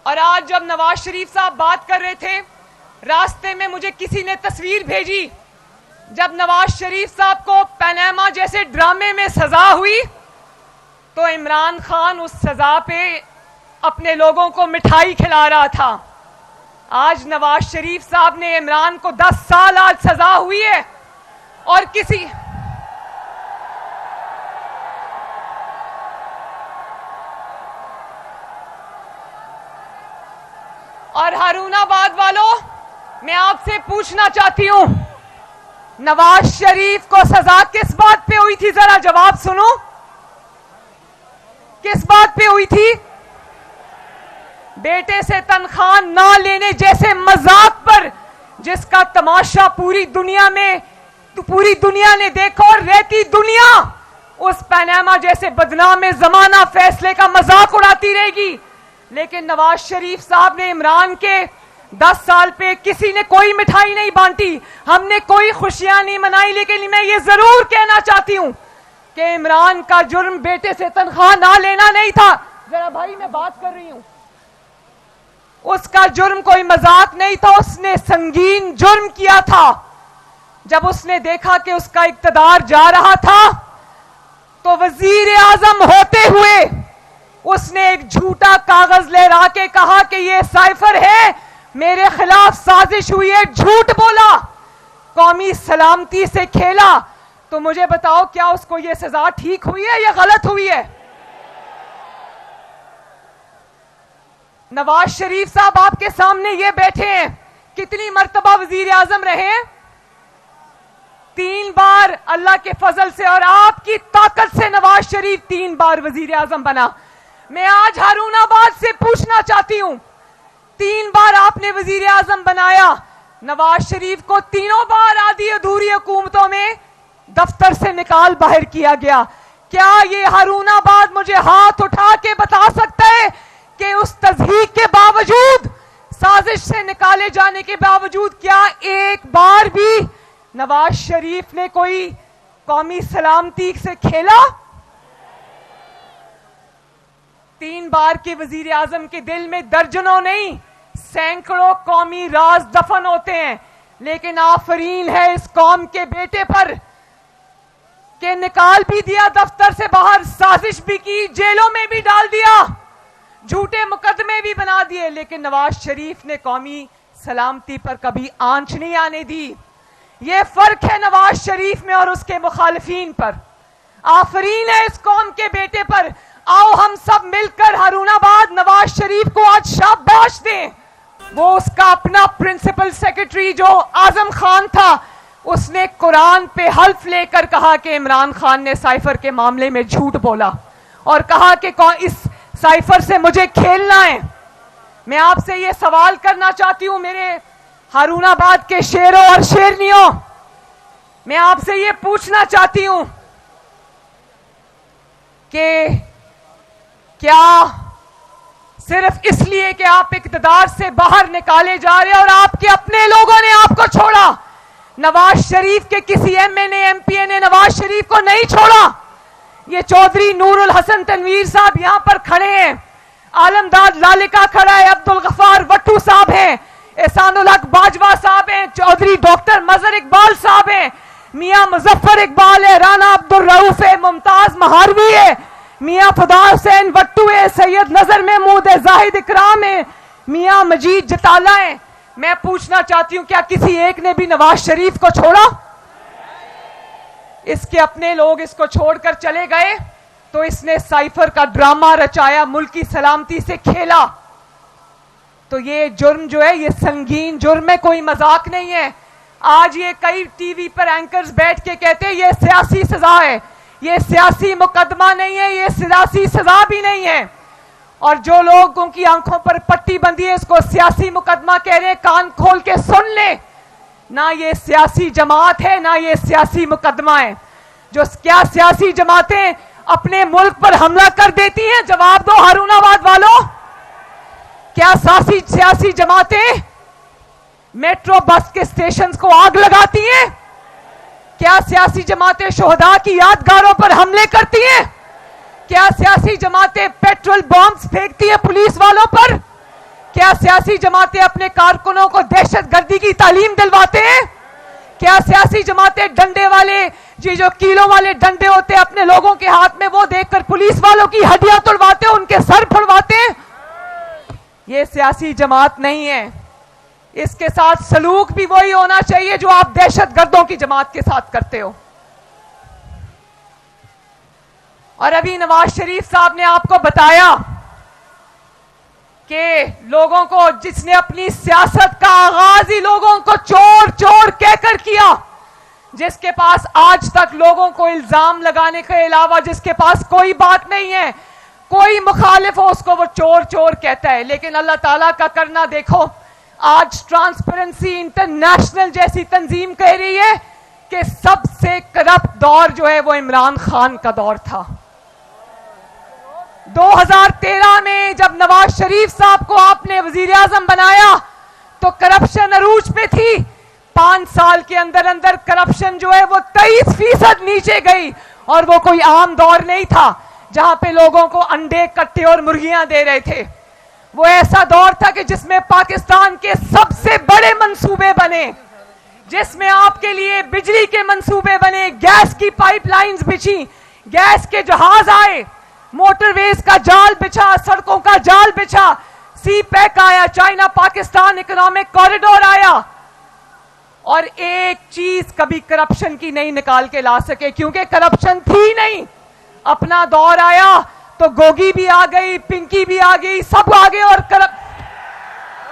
और आज जब नवाज शरीफ साहब बात कर रहे थे, रास्ते में मुझे किसी ने तस्वीर भेजी जब नवाज शरीफ साहब को पनामा जैसे ड्रामे में सजा हुई तो इमरान खान उस सजा पे अपने लोगों को मिठाई खिला रहा था। आज नवाज शरीफ साहब ने इमरान को 10 साल आज सजा हुई है और हारूनाबाद वालों, मैं आपसे पूछना चाहती हूं, नवाज शरीफ को सजा किस बात पे हुई थी? जरा जवाब सुनो, किस बात पे हुई थी? बेटे से तनख्वाह ना लेने जैसे मजाक पर, जिसका तमाशा पूरी दुनिया ने देखा और रहती दुनिया उस पनामा जैसे बदनाम जमाना फैसले का मजाक उड़ाती रहेगी। लेकिन नवाज शरीफ साहब ने इमरान के 10 साल पे किसी ने कोई मिठाई नहीं बांटी, हमने कोई खुशियां नहीं मनाई। लेकिन मैं ये जरूर कहना चाहती हूं कि इमरान का जुर्म बेटे से तनख्वाह ना लेना नहीं था। जरा भाई, मैं बात कर रही हूं, उसका जुर्म कोई मजाक नहीं था, उसने संगीन जुर्म किया था। जब उसने देखा कि उसका इक्तदार जा रहा था तो वजीर आजम होते हुए उसने एक झूठा कागज लहरा के कहा कि ये साइफर है, मेरे खिलाफ साजिश हुई है, झूठ बोला, कौमी सलामती से खेला। तो मुझे बताओ, क्या उसको ये सजा ठीक हुई है या गलत हुई है? नवाज शरीफ साहब आपके सामने ये बैठे हैं, कितनी मर्तबा वजीर आजम रहे हैं? 3 बार अल्लाह के फजल से और आपकी ताकत से नवाज शरीफ 3 बार वजीर आजम बना। मैं आज हारूनाबाद से पूछना चाहती हूं, 3 बार आपने वजीर आजम बनाया, नवाज शरीफ को तीनों बार आधी अधूरी हुकूमतों में दफ्तर से निकाल बाहर किया गया। क्या ये हारूनाबाद मुझे हाथ उठा के बता सकता है कि उस तज़हीक के बावजूद, साजिश से निकाले जाने के बावजूद, क्या एक बार भी नवाज शरीफ ने कोई कौमी सलामती से खेला? 3 बार के वजीर आजम के दिल में दर्जनों नहीं सैकड़ों कौमी राज दफन होते हैं। लेकिन आफरीन है इस कौम के बेटे पर कि निकाल भी दिया दफ्तर से बाहर, साजिश भी की, जेलों में भी डाल दिया, झूठे मुकदमे भी बना दिए, लेकिन नवाज शरीफ ने कौमी सलामती पर कभी आंच नहीं आने दी। यह फर्क है नवाज शरीफ में और उसके मुखालिफिन पर। आफरीन है इस कौम के बेटे पर। आओ हम सब मिलकर हारूनाबाद नवाज शरीफ को आज शाबाश दें। वो उसका अपना प्रिंसिपल सेक्रेटरी जो आजम खान था, उसने कुरान पे हल्फ लेकर कहा कि इमरान खान ने साइफर के मामले में झूठ बोला और कहा कि इस साइफर से मुझे खेलना है। मैं आपसे ये सवाल करना चाहती हूं, मेरे हारूनाबाद के शेरों और शेरनियों, मैं आपसे ये पूछना चाहती हूं कि क्या सिर्फ इसलिए कि आप इक़्तिदार से बाहर निकाले जा रहे और आपके अपने लोगों ने आपको छोड़ा, नवाज शरीफ के किसी एमएनए एमपीए ने नवाज शरीफ को नहीं छोड़ा? ये चौधरी नूरुल हसन तनवीर साहब यहां पर खड़े हैं, आलमदाद लालिका खड़ा है, अब्दुल गफ्फार वट्टू साहब हैं, एहसानुल हक बाजवा साहब हैं, चौधरी डॉक्टर मजहर इकबाल साहब हैं, मियां मुजफ्फर इकबाल है, राना अब्दुल रऊफ है, मुमताज महारवी है, मियां खुदा हुसैन वट्टू है, सैयद नजर महमूद है, जाहिद इकराम है, मियां मजीद जताला है। मैं पूछना चाहती हूं, क्या किसी एक ने भी नवाज शरीफ को छोड़ा? इसके अपने लोग इसको छोड़कर चले गए तो इसने साइफर का ड्रामा रचाया, मुल्क की सलामती से खेला। तो ये जुर्म जो है, ये संगीन जुर्म है, कोई मजाक नहीं है। आज ये कई टीवी पर एंकर्स बैठ के कहते हैं ये सियासी सजा है, ये सियासी मुकदमा नहीं है, ये सियासी सजा भी नहीं है। और जो लोगों की आंखों पर पट्टी बंधी है इसको सियासी मुकदमा कह रहे हैं, कान खोल के सुन ले। ना ये सियासी जमात है, ना ये सियासी मुकदमा है। जो क्या सियासी जमातें अपने मुल्क पर हमला कर देती हैं? जवाब दो हारूनाबाद वालों, क्या सियासी जमातें मेट्रो बस के स्टेशन को आग लगाती हैं? क्या सियासी जमातें शोहदा की यादगारों पर हमले करती हैं? क्या सियासी जमातें पेट्रोल बॉम्ब्स फेंकती हैं पुलिस वालों पर? क्या सियासी जमातें अपने कारकुनों को दहशतगर्दी की तालीम दिलवाते हैं? क्या सियासी जमातें डंडे वाले, ये जो कीलों वाले डंडे होते हैं अपने लोगों के हाथ में, वो देखकर पुलिस वालों की हड्डियां तोड़वाते हैं, उनके सर फोड़वाते हैं? ये सियासी जमात नहीं है। इसके साथ सलूक भी वही होना चाहिए जो आप दहशतगर्दों की जमात के साथ करते हो। और अभी नवाज शरीफ साहब ने आपको बताया कि लोगों को, जिसने अपनी सियासत का आगाज ही लोगों को चोर चोर कहकर किया, जिसके पास आज तक लोगों को इल्जाम लगाने के अलावा जिसके पास कोई बात नहीं है, कोई मुखालिफ हो उसको वो चोर चोर कहता है। लेकिन अल्लाह ताला का करना देखो, आज ट्रांसपेरेंसी इंटरनेशनल जैसी तंजीम कह रही है कि सबसे करप्ट दौर जो है वो इमरान खान का दौर था। 2013 में जब नवाज शरीफ साहब को आपने वजीर आजम बनाया तो करप्शन अरूज पे थी। 5 साल के अंदर अंदर करप्शन जो है वो 23% नीचे गई, और वो कोई आम दौर नहीं था जहां पे लोगों को अंडे, कट्टे और मुर्गियां दे रहे थे। वो ऐसा दौर था कि जिसमें पाकिस्तान के सबसे बड़े मंसूबे बने, जिसमें आपके लिए बिजली के मंसूबे बने, गैस की पाइपलाइंस बिछी, गैस के जहाज आए, मोटरवेज का जाल बिछा, सड़कों का जाल बिछा, सी पैक आया, चाइना पाकिस्तान इकोनॉमिक कॉरिडोर आया, और एक चीज कभी करप्शन की नहीं निकाल के ला सके, क्योंकि करप्शन थी नहीं। अपना दौर आया तो गोगी भी आ गई, पिंकी भी आ गई, सब आ गए, और